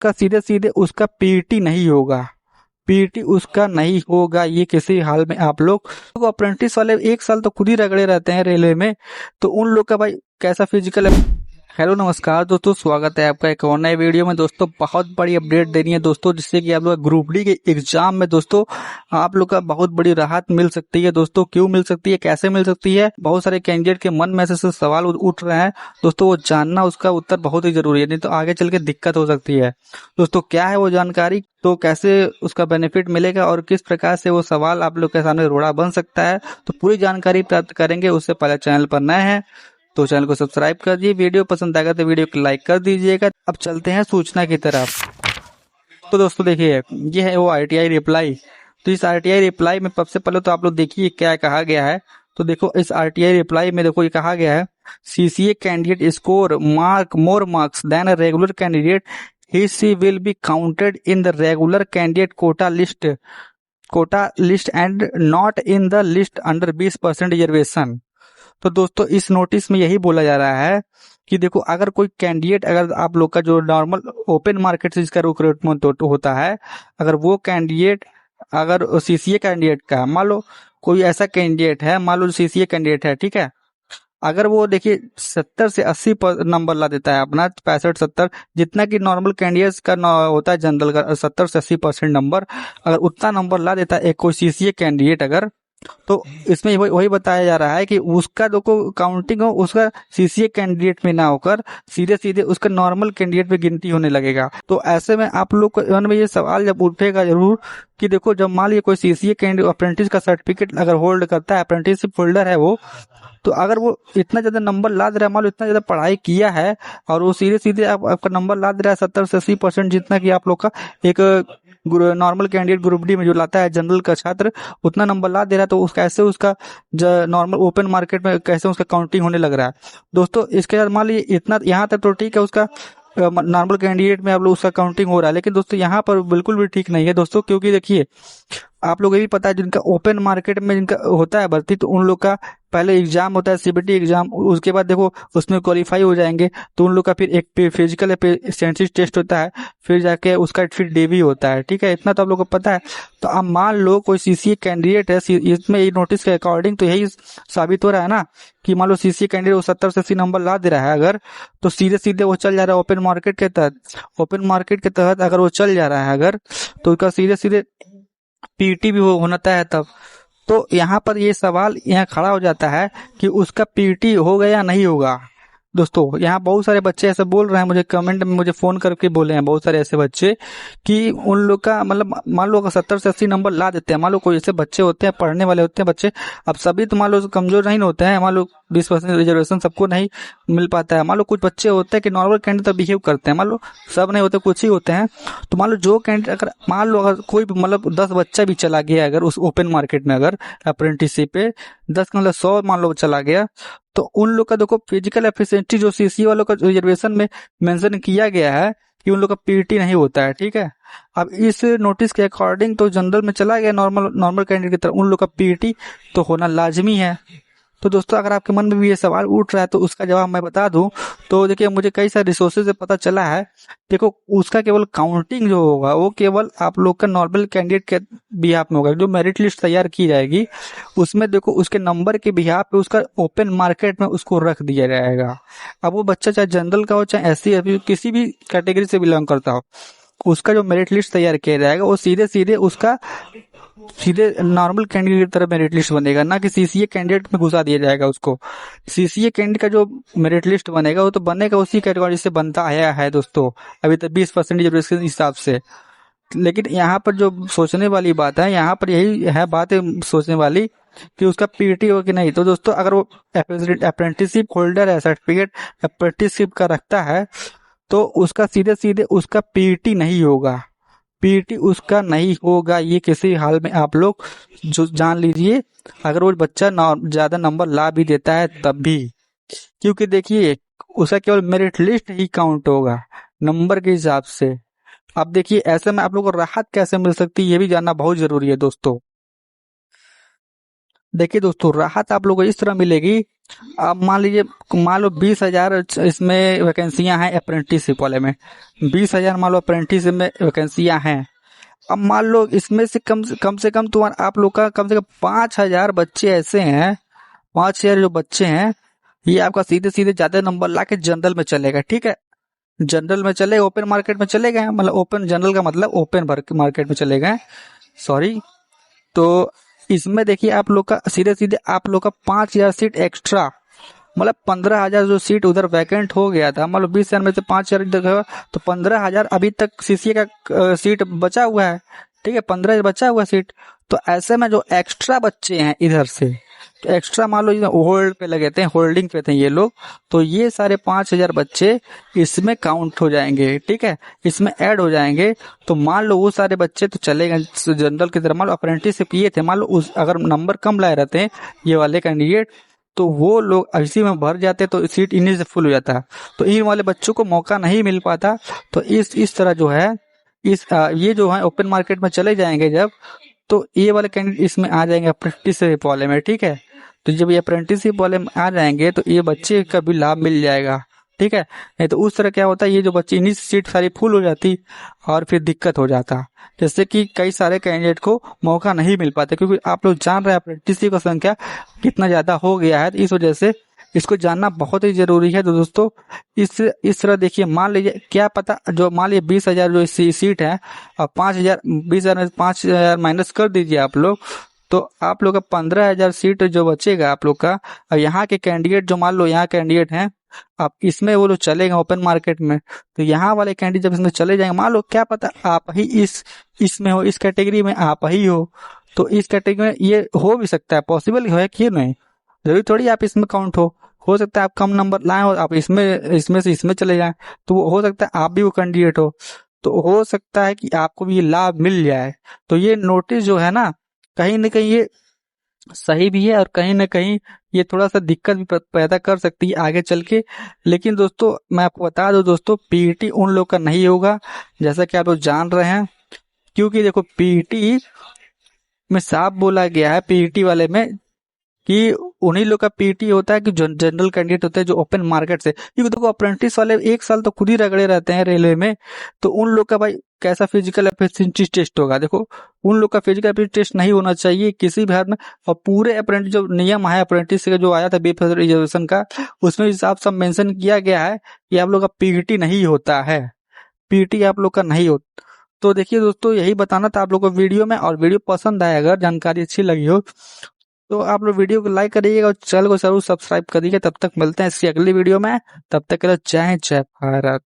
उसका सीधे सीधे उसका पीटी नहीं होगा, पीटी उसका नहीं होगा, ये किसी हाल में। आप लोग तो अप्रेंटिस वाले 1 साल तो खुद ही रगड़े रहते हैं रेलवे में, तो उन लोग का भाई कैसा फिजिकल है। हेलो नमस्कार दोस्तों, स्वागत है आपका एक और नए वीडियो में। दोस्तों बहुत बड़ी अपडेट देनी है दोस्तों, जिससे कि आप लोग ग्रुप डी के एग्जाम में दोस्तों आप लोग का बहुत बड़ी राहत मिल सकती है। दोस्तों क्यों मिल सकती है, कैसे मिल सकती है, बहुत सारे कैंडिडेट के मन में से सवाल उठ रहे हैं दोस्तों, वो जानना उसका उत्तर बहुत ही जरूरी है, नहीं तो आगे चल के दिक्कत हो सकती है। दोस्तों क्या है वो जानकारी, तो कैसे उसका बेनिफिट मिलेगा और किस प्रकार से वो सवाल आप लोग के सामने रोड़ा बन सकता है, तो पूरी जानकारी प्राप्त करेंगे। उससे पहले चैनल पर नए हैं तो चैनल को सब्सक्राइब कर दीजिए, वीडियो पसंद आएगा तो वीडियो को लाइक कर दीजिएगा। अब चलते हैं सूचना की तरफ। तो दोस्तों देखिए, ये है वो आरटीआई रिप्लाई। तो इस आरटीआई रिप्लाई में सबसे पहले तो आप लोग देखिए क्या कहा गया है। तो देखो इस आरटीआई रिप्लाई में देखो ये कहा गया है, CCA candidate score more marks then a regular candidate, he she will be counted in the regular candidate quota list and not in the list under 20% reservation. तो दोस्तों इस नोटिस में यही बोला जा रहा है कि देखो अगर कोई कैंडिडेट, अगर आप लोग का जो नॉर्मल ओपन मार्केट से जिसका रिक्रूटमेंट होता है, अगर वो कैंडिडेट अगर सीसीए कैंडिडेट का, मान लो कोई ऐसा कैंडिडेट है, मान लो सीसीए कैंडिडेट है, ठीक है, अगर वो देखिए 70 से 80 नंबर ला देता है अपना, 65-70, जितना कि नॉर्मल कैंडिडेट्स का होता है जनरल का 70 से 80% नंबर, अगर उतना नंबर ला देता है एक कोई सीसीए कैंडिडेट अगर, तो इसमें वही बताया जा रहा है कि उसका जो काउंटिंग हो उसका सीसीए कैंडिडेट में ना होकर सीधे सीधे उसका नॉर्मल कैंडिडेट में गिनती होने लगेगा। तो ऐसे में आप लोग को मन में ये सवाल जब उठेगा जरूर कि देखो जब मान लीजिए कोई सीसीए कैंडिडेट अप्रेंटिस का सर्टिफिकेट अगर होल्ड करता है, अप्रेंटिसशिप होल्डर है वो, तो अगर वो इतना ज्यादा नंबर ला दे रहा है, मान लो इतना ज्यादा पढ़ाई किया है और वो सीधे सीधे आपका नंबर ला दे रहा है 70 से 80%, जितना कि आप लोग का एक नॉर्मल कैंडिडेट ग्रुप डी में जो लाता है जनरल का छात्र, उतना नंबर ला दे रहा है, तो कैसे उसका नॉर्मल ओपन मार्केट में कैसे उसका काउंटिंग होने लग रहा है। दोस्तों इसके बाद मान लीजिए इतना यहाँ तक तो ठीक है, उसका नॉर्मल कैंडिडेट में आप लोग उसका काउंटिंग हो रहा है, लेकिन दोस्तों यहाँ पर बिल्कुल भी ठीक नहीं है दोस्तों, क्योंकि देखिए आप लोग ये भी पता है जिनका ओपन मार्केट में जिनका होता है भर्ती, तो उन लोग का पहले एग्जाम होता है सीबीटी एग्जाम, उसके बाद देखो उसमें क्वालिफाई हो जाएंगे तो उन लोग का फिर एक फिजिकल सेंसिस टेस्ट होता है, फिर जाके उसका फिर डेवी होता है, ठीक है, इतना तो आप लोग को पता है। तो अब मान लो कोई सीसीए कैंडिडेट है, इसमें ये नोटिस के अकॉर्डिंग तो यही साबित हो रहा है ना कि मान लो सीसीए कैंडिडेट वो 70 से 80 नंबर ला दे रहा है अगर, तो सीधे सीधे वो चल जा रहा है ओपन मार्केट के तहत। ओपन मार्केट के तहत अगर वो चल जा रहा है अगर, तो उसका सीधे सीधे पीटी भी होता है तब। तो यहाँ पर ये सवाल यहाँ खड़ा हो जाता है कि उसका पीटी होगा या नहीं होगा। दोस्तों यहाँ बहुत सारे बच्चे ऐसे बोल रहे हैं, मुझे कमेंट में मुझे फोन करके बोले हैं बहुत सारे ऐसे बच्चे कि उन लोग का मतलब मान लो अगर 70 से 80 नंबर ला देते हैं, मान लो कोई ऐसे बच्चे होते हैं पढ़ने वाले होते हैं बच्चे, अब सभी तो मान लो कमजोर नहीं होते हैं, मान लो 20% रिजर्वेशन सबको नहीं मिल पाता है, मान लो कुछ बच्चे होते हैं कि नॉर्मल कैंडिडेट तो बिहेव करते हैं, मान लो सब नहीं होते कुछ ही होते हैं, तो मान लो जो कैंडिडेट अगर मान लो अगर कोई मतलब 10 बच्चा भी चला गया अगर उस ओपन मार्केट में, अगर अप्रेंटिसशिप पे 10 मतलब 100 मान लो चला गया, तो उन लोग का देखो फिजिकल एफिशिएंसी जो सीसी वालों का रिजर्वेशन में मेंशन किया गया है कि उन लोग का पीटी नहीं होता है, ठीक है। अब इस नोटिस के अकॉर्डिंग तो जनरल में चला गया नॉर्मल कैंडिडेट की तरह, उन लोग का पीटी तो होना लाजमी है। तो दोस्तों अगर आपके मन में भी ये सवाल उठ रहा है तो उसका जवाब मैं बता दूं, तो देखिए मुझे कई सारे रिसोर्सेज से पता चला है, देखो उसका केवल काउंटिंग जो होगा वो केवल आप लोग का नॉर्मल कैंडिडेट के बिहाफ में होगा, जो मेरिट लिस्ट तैयार की जाएगी उसमें देखो उसके नंबर के बिहाफ पे उसका ओपन मार्केट में उसको रख दिया जाएगा। अब वो बच्चा चाहे जनरल का हो चाहे एससी किसी भी कैटेगरी से बिलोंग करता हो, उसका जो मेरिट लिस्ट तैयार किया जाएगा वो सीधे सीधे उसका सीधे नॉर्मल कैंडिडेट की तरह मेरिट लिस्ट बनेगा, ना कि सीसीए कैंडिडेट में घुसा दिया जाएगा उसको। सीसीए कैंडिडेट का जो मेरिट लिस्ट बनेगा वो तो बनेगा उसी कैटेगरी से बनता आया है दोस्तों, अभी तक 20% रिजर्वेशन के हिसाब से। लेकिन यहाँ पर जो सोचने वाली बात है, यहाँ पर यही है बात सोचने वाली कि उसका पीटी हो कि नहीं। तो दोस्तों अगर वो अप्रेंटिसशिप होल्डर है, सर्टिफिकेट अप्रेंटिसशिप का रखता है, तो उसका सीधे सीधे उसका पीटी नहीं होगा, पीटी उसका नहीं होगा, ये किसी हाल में आप लोग जो जान लीजिए। अगर वो बच्चा ज्यादा नंबर ला भी देता है तब भी, क्योंकि देखिए उसका केवल मेरिट लिस्ट ही काउंट होगा नंबर के हिसाब से। अब देखिए ऐसे में आप लोग को राहत कैसे मिल सकती है ये भी जानना बहुत जरूरी है दोस्तों। देखिए दोस्तों राहत आप लोगों को इस तरह मिलेगी अब मान लो 20,000 इसमें वैकेंसियां हैं अप्रेंटिसशिप वाले में, 20,000 मान लो अप्रेंटिसशिप में वैकेंसियां हैं। अब मान लो इसमें से कम से कम तुम्हारा आप लोग का कम से कम 5,000 बच्चे ऐसे हैं, 5,000 जो बच्चे हैं ये आपका सीधे सीधे ज्यादा नंबर ला के जनरल में चलेगा, ठीक है। जनरल में चले, ओपन मार्केट में चले गए, मतलब ओपन जनरल का मतलब ओपन मार्केट में चले गए, सॉरी। तो इसमें देखिए आप लोग का सीधे सीधे आप लोग का 5,000 सीट एक्स्ट्रा, मतलब 15,000 जो सीट उधर वैकेंट हो गया था, मतलब 20,000 में से 5,000 इधर गया, तो 15,000 अभी तक सीसीए का सीट बचा हुआ है, ठीक है, 15 बचा हुआ सीट। तो ऐसे में जो एक्स्ट्रा बच्चे हैं इधर से, तो एक्स्ट्रा मान लो होल्ड पे लगे थे, होल्डिंग पे थे ये लोग, तो ये सारे 5,000 बच्चे इसमें काउंट हो जाएंगे, ठीक है, इसमें ऐड हो जाएंगे। तो मान लो वो सारे बच्चे तो चले गए जनरल की तरफ, मान लो अप्रेंटिसशिप ये थे, मान लो उस अगर नंबर कम लाए रहते हैं ये वाले कैंडिडेट, तो वो लोग इसी में भर जाते, तो सीट इन्हीं से फुल हो जाता, तो इन वाले बच्चों को मौका नहीं मिल पाता। तो इस तरह जो है ये जो है ओपन मार्केट में चले जाएंगे जब, तो ये वाले कैंडिडेट इसमें आ जाएंगे अप्रेंटिसशिप वाले में, ठीक है। तो जब ये अप्रेंटिसशिप वाले में आ जाएंगे तो ये बच्चे का भी लाभ मिल जाएगा, ठीक है। नहीं तो उस तरह क्या होता है, ये जो बच्चे इन्हीं सीट सारी फुल हो जाती और फिर दिक्कत हो जाता, जैसे कि कई सारे कैंडिडेट को मौका नहीं मिल पाता, क्योंकि आप लोग जान रहे हैं अप्रेंटिसशिप का संख्या कितना ज्यादा हो गया है, तो इस वजह से इसको जानना बहुत ही जरूरी है। तो दोस्तों इस तरह देखिए, मान लीजिए क्या पता जो मान लीजिए 20,000 जो सीट है और 5,000, 20,000 में 5,000 माइनस कर दीजिए आप लोग, तो आप लोग का 15,000 सीट जो बचेगा आप लोग का। और यहाँ के कैंडिडेट जो मान लो यहाँ कैंडिडेट हैं, आप इसमें वो लोग चलेगा ओपन मार्केट में, तो यहाँ वाले कैंडिडेट जब इसमें चले जाएंगे, मान लो क्या पता आप ही इसमें हो, इस कैटेगरी में आप ही हो, तो इस कैटेगरी में ये हो भी सकता है, पॉसिबल है कि नहीं, जरूरी थोड़ी आप इसमें काउंट हो सकता है आप कम नंबर लाए हो, आप इसमें से इसमें चले जाएं, तो वो हो सकता है आप भी वो कैंडिडेट हो, तो हो सकता है कि आपको भी ये लाभ मिल जाए। तो ये नोटिस जो है ना, कहीं ना कहीं ये सही भी है और कहीं ना कहीं ये थोड़ा सा दिक्कत भी पैदा कर सकती है आगे चल के। लेकिन दोस्तों मैं आपको बता दूं दोस्तों, पीईटी उन लोग का नहीं होगा, जैसा कि आप लोग जान रहे हैं, क्योंकि देखो पीईटी में साफ बोला गया है, पीईटी वाले में, कि उन्हीं लोग का पीटी होता है कि जो जनरल कैंडिडेट होते हैं जो ओपन मार्केट से, क्योंकि देखो अप्रेंटिस वाले 1 साल तो खुद ही रगड़े रहते हैं रेलवे में, तो उन लोग का भाई कैसा फिजिकल एफिशिएंसी टेस्ट होगा, देखो उन लोग का फिजिकल एफिशिएंसी टेस्ट नहीं होना चाहिए किसी भी हाल में। और पूरे अप्रेंटिस जो नियम है अप्रेंटिस का जो आया था बेफिजूल रिजर्वेशन का, उसमें हिसाब सब मेंशन किया गया है कि आप लोग का पीटी नहीं होता है, पीटी आप लोग का नहीं होता। तो देखिए दोस्तों यही बताना था आप लोग को वीडियो में, और वीडियो पसंद आया अगर जानकारी अच्छी लगी हो तो आप लोग वीडियो को लाइक करिएगा और चैनल को जरूर सब्सक्राइब करिएगा। तब तक मिलते हैं इसकी अगली वीडियो में, तब तक के लिए जय हिंद जय भारत।